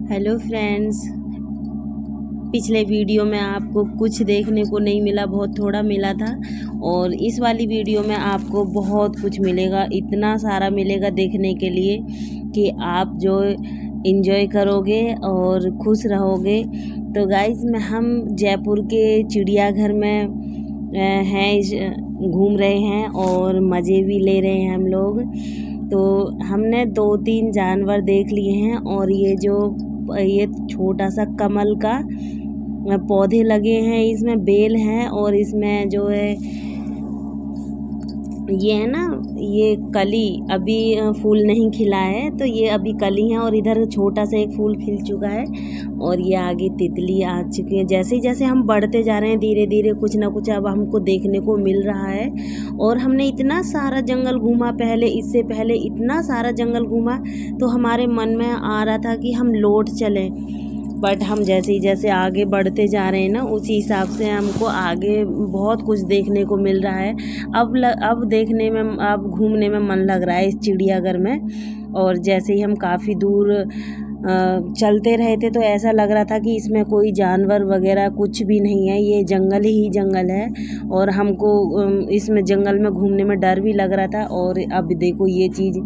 Hello friends, पिछले video में आपको कुछ देखने को नहीं मिला, बहुत थोड़ा मिला था। और इस वाली वीडियो में आपको बहुत कुछ मिलेगा, इतना सारा मिलेगा देखने के लिए कि आप जो एंजॉय करोगे और खुश रहोगे। तो गाइस, हम जयपुर के चिड़ियाघर में हैं, घूम रहे हैं और मज़े भी ले रहे हैं हम लोग। तो हमने 2-3 जानवर देख लिए हैं और ये छोटा सा कमल का पौधे लगे हैं, इसमें बेल हैं और इसमें जो है ये है ना, ये कली अभी फूल नहीं खिला है, तो ये अभी कली है। और इधर छोटा सा एक फूल खिल चुका है और ये आगे तितली आ चुकी है। जैसे ही जैसे हम बढ़ते जा रहे हैं धीरे धीरे कुछ ना कुछ अब हमको देखने को मिल रहा है। और हमने इतना सारा जंगल घूमा, इससे पहले इतना सारा जंगल घूमा, तो हमारे मन में आ रहा था कि हम लौट चलें। बट हम जैसे ही जैसे आगे बढ़ते जा रहे हैं ना, उसी हिसाब से हमको आगे बहुत कुछ देखने को मिल रहा है। अब देखने में, अब घूमने में मन लग रहा है इस चिड़ियाघर में। और जैसे ही हम काफ़ी दूर चलते रहे थे तो ऐसा लग रहा था कि इसमें कोई जानवर वगैरह कुछ भी नहीं है, ये जंगल ही जंगल है। और हमको इसमें जंगल में घूमने में डर भी लग रहा था। और अब देखो ये चीज़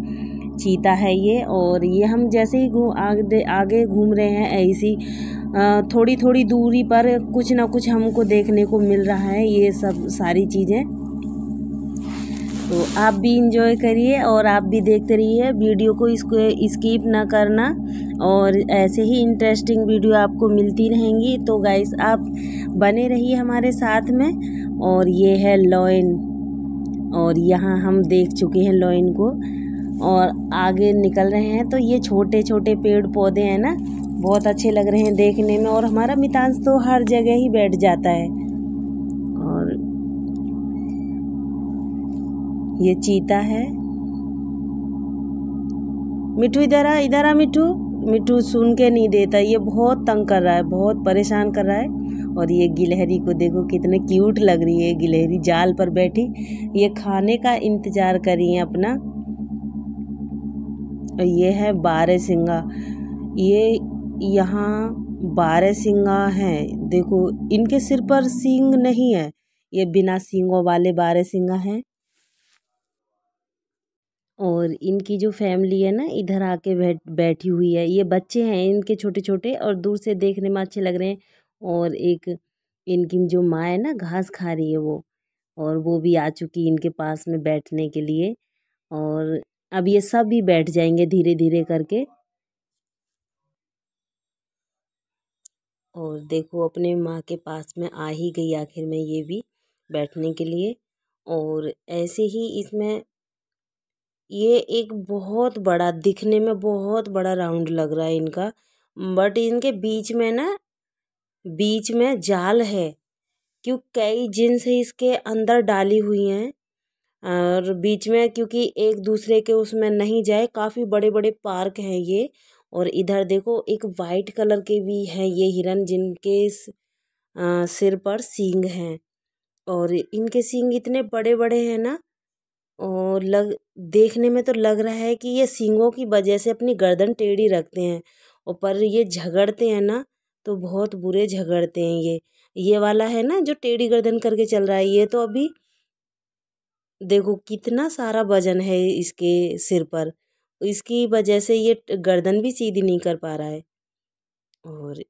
चीता है ये, और ये हम जैसे ही आगे घूम रहे हैं ऐसी थोड़ी थोड़ी दूरी पर कुछ ना कुछ हमको देखने को मिल रहा है, ये सब सारी चीज़ें। तो आप भी इंजॉय करिए और आप भी देखते रहिए वीडियो को, इसको स्किप ना करना। और ऐसे ही इंटरेस्टिंग वीडियो आपको मिलती रहेंगी। तो गाइस, आप बने रहिए हमारे साथ में। और ये है लॉयन, और यहाँ हम देख चुके हैं लॉयन को और आगे निकल रहे हैं। तो ये छोटे छोटे पेड़ पौधे हैं ना, बहुत अच्छे लग रहे हैं देखने में। और हमारा मितांश तो हर जगह ही बैठ जाता है। और ये चीता है। मिठू इधर आ मिठू। मिठू सुन के नहीं देता, ये बहुत तंग कर रहा है, बहुत परेशान कर रहा है। और ये गिलहरी को देखो कितने क्यूट लग रही है, गिलहरी जाल पर बैठी, ये खाने का इंतजार कर रही है अपना। ये है बारहसिंगा, ये यहाँ बारहसिंगा हैं। देखो इनके सिर पर सींग नहीं है, ये बिना सींगों वाले बारहसिंगा हैं। और इनकी जो फैमिली है ना, इधर आके बैठी हुई है। ये बच्चे हैं इनके छोटे छोटे और दूर से देखने में अच्छे लग रहे हैं। और एक इनकी जो माँ है ना, घास खा रही है वो, और वो भी आ चुकी इनके पास में बैठने के लिए। और अब ये सब भी बैठ जाएंगे धीरे धीरे करके। और देखो अपने माँ के पास में आ ही गई आखिर में ये भी बैठने के लिए। और ऐसे ही इसमें ये एक बहुत बड़ा, दिखने में बहुत बड़ा राउंड लग रहा है इनका। बट इनके बीच में ना, बीच में जाल है, क्योंकि कई जीन्स इसके अंदर डाली हुई हैं। और बीच में, क्योंकि एक दूसरे के उसमें नहीं जाए, काफ़ी बड़े बड़े पार्क हैं ये। और इधर देखो एक वाइट कलर के भी हैं ये हिरन, जिनके सिर पर सींग हैं। और इनके सींग इतने बड़े बड़े हैं ना, और देखने में तो लग रहा है कि ये सींगों की वजह से अपनी गर्दन टेढ़ी रखते हैं। और पर ये झगड़ते हैं ना, तो बहुत बुरे झगड़ते हैं ये वाला है ना जो टेढ़ी गर्दन करके चल रहा है, ये तो अभी देखो कितना सारा वजन है इसके सिर पर, इसकी वजह से ये गर्दन भी सीधी नहीं कर पा रहा है। और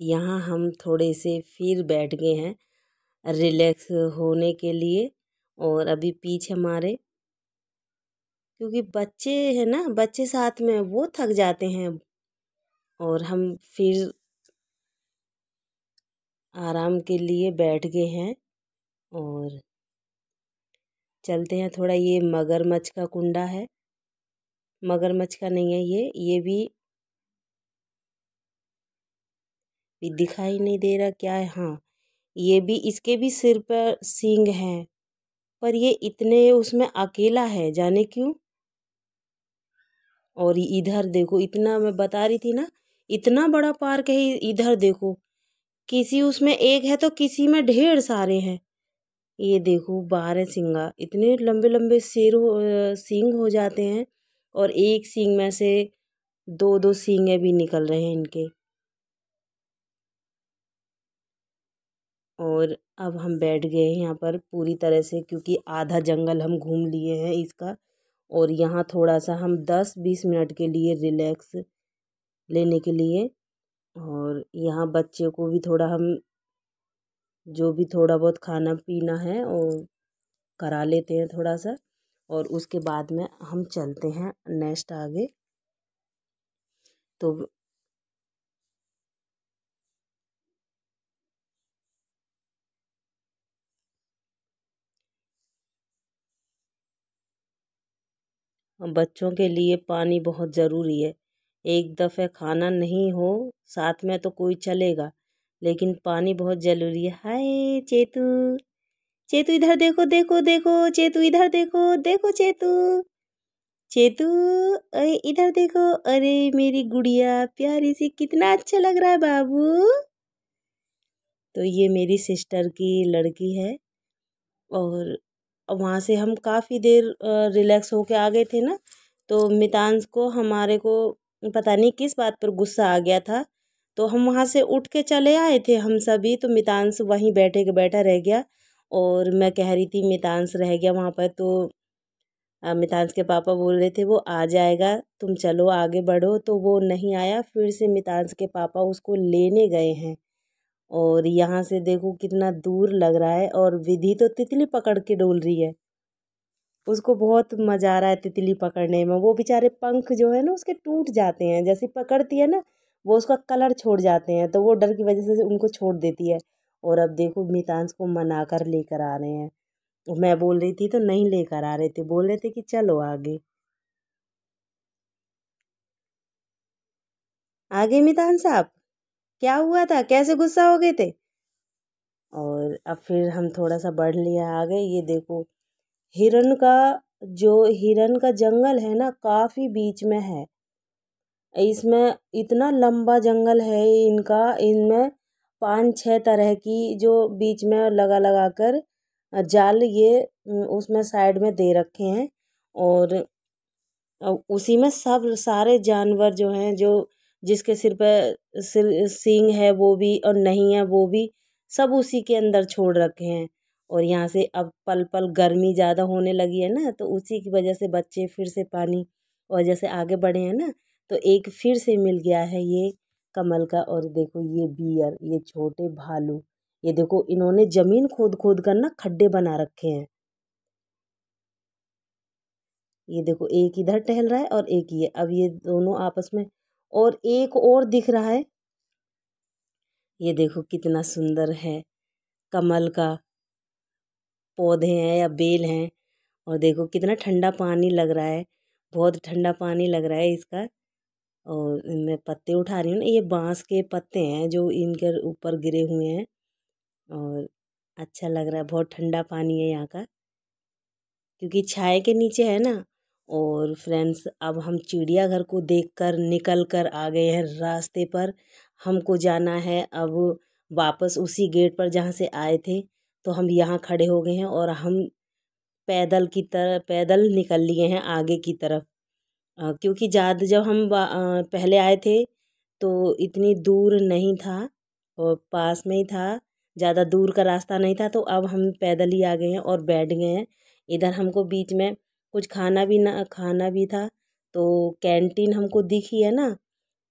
यहाँ हम थोड़े से फिर बैठ गए हैं रिलैक्स होने के लिए। और अभी पीछे हमारे, क्योंकि बच्चे हैं ना, बच्चे साथ में वो थक जाते हैं। और हम फिर आराम के लिए बैठ गए हैं और चलते हैं थोड़ा। ये मगरमच्छ का कुंडा है, मगरमच्छ का नहीं है ये भी दिखाई नहीं दे रहा क्या है। हाँ, ये भी, इसके भी सिर पर सींग हैं, पर ये इतने उसमें अकेला है, जाने क्यों। और इधर देखो, इतना मैं बता रही थी ना, इतना बड़ा पार्क है। इधर देखो, किसी उसमें एक है तो किसी में ढेर सारे हैं। ये देखो बारहसिंगा, इतने लंबे लंबे सींग हो जाते हैं। और एक सींग में से दो दो सींगे भी निकल रहे हैं इनके। और अब हम बैठ गए हैं यहाँ पर पूरी तरह से, क्योंकि आधा जंगल हम घूम लिए हैं इसका। और यहाँ थोड़ा सा हम 10-20 मिनट के लिए रिलैक्स लेने के लिए, और यहाँ बच्चे को भी थोड़ा हम जो भी थोड़ा बहुत खाना पीना है और करा लेते हैं थोड़ा सा। और उसके बाद में हम चलते हैं नेक्स्ट आगे। तो बच्चों के लिए पानी बहुत ज़रूरी है। एक दफ़े खाना नहीं हो साथ में तो कोई चलेगा, लेकिन पानी बहुत ज़रूरी है। हाय चेतू, चेतू इधर देखो देखो देखो, चेतू इधर देखो देखो, चेतू चेतू, अरे इधर देखो, अरे मेरी गुड़िया प्यारी सी, कितना अच्छा लग रहा है बाबू। तो ये मेरी सिस्टर की लड़की है। और वहाँ से हम काफ़ी देर रिलैक्स होके आ गए थे ना, तो मितांश को हमारे को पता नहीं किस बात पर गुस्सा आ गया था। तो हम वहाँ से उठ के चले आए थे हम सभी, तो मितांश वहीं बैठे के बैठा रह गया। और मैं कह रही थी मितांश रह गया वहाँ पर, तो मितांश के पापा बोल रहे थे वो आ जाएगा, तुम चलो आगे बढ़ो, तो वो नहीं आया। फिर से मितांश के पापा उसको लेने गए हैं। और यहाँ से देखो कितना दूर लग रहा है, और विधि तो तितली पकड़ के डोल रही है। उसको बहुत मज़ा आ रहा है तितली पकड़ने में। वो बेचारे पंख जो है ना उसके टूट जाते हैं, जैसे पकड़ती है ना वो उसका कलर छोड़ जाते हैं, तो वो डर की वजह से उनको छोड़ देती है। और अब देखो मितांश को मना कर लेकर आ रहे हैं। मैं बोल रही थी तो नहीं लेकर आ रहे थे, बोल रहे थे कि चलो आगे। आगे मितांश साहब, क्या हुआ था, कैसे गुस्सा हो गए थे? और अब फिर हम थोड़ा सा बढ़ लिया आगे। ये देखो हिरन का जो हिरन का जंगल है ना काफ़ी बीच में है। इसमें इतना लंबा जंगल है इनका, इनमें 5-6 तरह की जो बीच में लगा लगा कर जाल ये उसमें साइड में दे रखे हैं। और उसी में सब सारे जानवर जो हैं, जो जिसके सिर पे सींग है वो भी और नहीं है वो भी, सब उसी के अंदर छोड़ रखे हैं। और यहाँ से अब पल पल गर्मी ज़्यादा होने लगी है ना, तो उसी की वजह से बच्चे फिर से पानी, और जैसे आगे बढ़े हैं ना तो एक फिर से मिल गया है ये कमल का। और देखो ये बियर, ये छोटे भालू, ये देखो इन्होंने ज़मीन खोद खोद कर ना खड्डे बना रखे हैं। ये देखो एक इधर टहल रहा है और एक ये, अब ये दोनों आपस में, और एक और दिख रहा है। ये देखो कितना सुंदर है, कमल का पौधे हैं या बेल हैं। और देखो कितना ठंडा पानी लग रहा है, बहुत ठंडा पानी लग रहा है इसका। और मैं पत्ते उठा रही हूँ ना, ये बांस के पत्ते हैं जो इनके ऊपर गिरे हुए हैं। और अच्छा लग रहा है, बहुत ठंडा पानी है यहाँ का, क्योंकि छाए के नीचे है ना। और फ्रेंड्स अब हम चिड़ियाघर को देखकर निकल कर आ गए हैं रास्ते पर। हमको जाना है अब वापस उसी गेट पर जहाँ से आए थे। तो हम यहाँ खड़े हो गए हैं और हम पैदल निकल लिए हैं आगे की तरफ। क्योंकि ज़्यादा जब हम पहले आए थे तो इतनी दूर नहीं था और पास में ही था, ज़्यादा दूर का रास्ता नहीं था। तो अब हम पैदल ही आ गए हैं और बैठ गए हैं इधर। हमको बीच में कुछ खाना भी था, तो कैंटीन हमको दिखी है ना।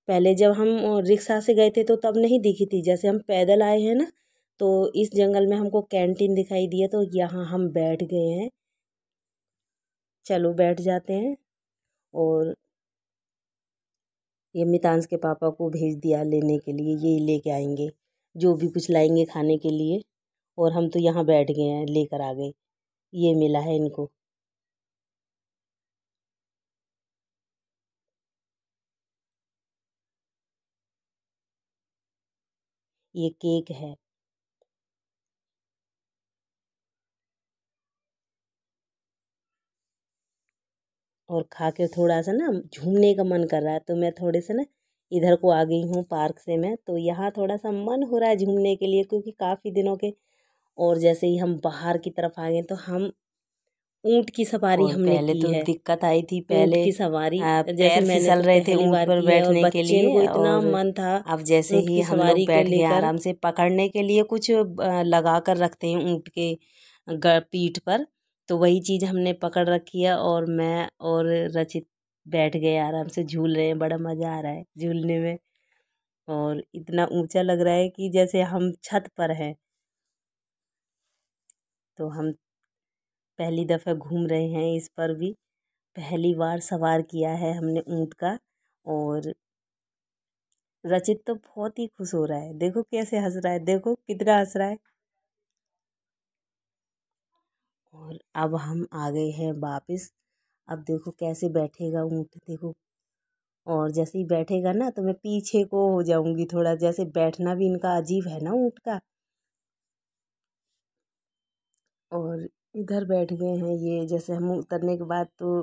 पहले जब हम रिक्शा से गए थे तो तब नहीं दिखी थी, जैसे हम पैदल आए हैं ना तो इस जंगल में हमको कैंटीन दिखाई दी है, तो यहाँ हम बैठ गए हैं। चलो बैठ जाते हैं। और ये मितांश के पापा को भेज दिया लेने के लिए, ये लेके आएंगे जो भी कुछ लाएंगे खाने के लिए। और हम तो यहाँ बैठ गए हैं, लेकर आ गए, ये मिला है इनको। ये केक है। और खा के थोड़ा सा ना झूमने का मन कर रहा है, तो मैं थोड़े से ना इधर को आ गई हूँ पार्क से। मैं तो यहाँ थोड़ा सा मन हो रहा है झूमने के लिए, क्योंकि काफ़ी दिनों के। और जैसे ही हम बाहर की तरफ आ गए तो हम ऊंट की सवारी हमने पहले की तो है। दिक्कत आई थी, पहले ऊंट की सवारी जैसे मैंने फिसल रहे थे ऊंट पर बैठने के लिए, को इतना और मन था अब जैसे ऊंट ही की हम लोग सवारी को बैठ गए लेकर। आराम से, पकड़ने के लिए कुछ लगा कर रखते हैं ऊंट के पीठ पर, तो वही चीज़ हमने पकड़ रखी है, और मैं और रचित बैठ गए आराम से, झूल रहे हैं। बड़ा मज़ा आ रहा है झूलने में, और इतना ऊंचा लग रहा है कि जैसे हम छत पर हैं। तो हम पहली दफ़ा घूम रहे हैं इस पर भी, पहली बार सवार किया है हमने ऊंट का। और रचित तो बहुत ही खुश हो रहा है, देखो कैसे हंस रहा है, देखो कितना हंस रहा है। और अब हम आ गए हैं वापस। अब देखो कैसे बैठेगा ऊंट, देखो। और जैसे ही बैठेगा ना तो मैं पीछे को हो जाऊंगी थोड़ा, जैसे बैठना भी इनका अजीब है ना ऊंट का। और इधर बैठ गए हैं ये, जैसे हम उतरने के बाद तो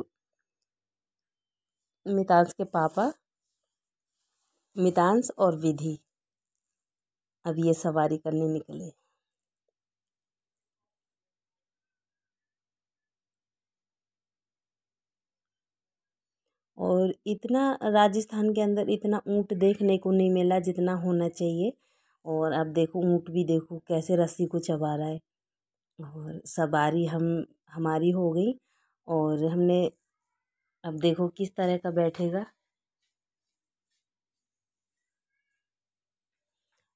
मितांश के पापा, मितांश और विधि अब ये सवारी करने निकले। और इतना राजस्थान के अंदर इतना ऊंट देखने को नहीं मिला जितना होना चाहिए। और अब देखो ऊंट भी देखो कैसे रस्सी को चबा रहा है। और सवारी हमारी हो गई, और हमने अब देखो किस तरह का बैठेगा।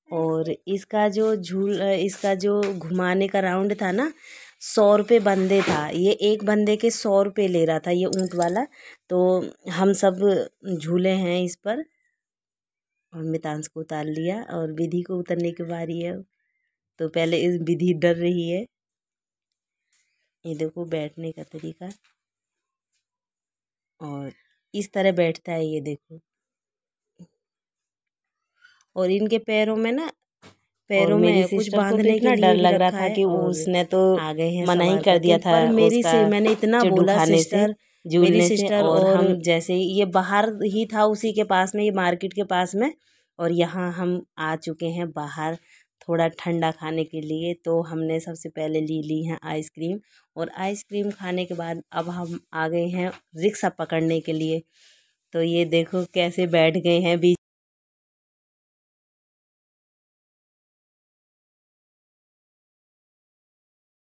और इसका जो घुमाने का राउंड था ना, 100 रुपये बंदे था। ये एक बंदे के 100 रुपये ले रहा था ये ऊंट वाला। तो हम सब झूले हैं इस पर, और मितांश को उतार लिया, और विधि को उतरने की बारी है। तो पहले इस विधि डर रही है। ये देखो बैठने का तरीका, और इस तरह बैठता है ये देखो। और इनके पैरों में ना, पैरों में कुछ बांधने के लिए डर भी लग रहा रखा था है। कि और उसने तो आ गए हैं मना ही सवार कर दिया करके। था पर मेरी उसका से मैंने इतना चिड्डू बोला खाने से, सिस्टर, मेरी झूलने से। सिस्टर, और और हम जैसे ये बाहर ही था उसी के पास में, ये मार्केट के पास में। और यहाँ हम आ चुके हैं बाहर थोड़ा ठंडा खाने के लिए। तो हमने सबसे पहले ली है आइसक्रीम, और आइसक्रीम खाने के बाद अब हम आ गए हैं रिक्शा पकड़ने के लिए। तो ये देखो कैसे बैठ गए हैं बीच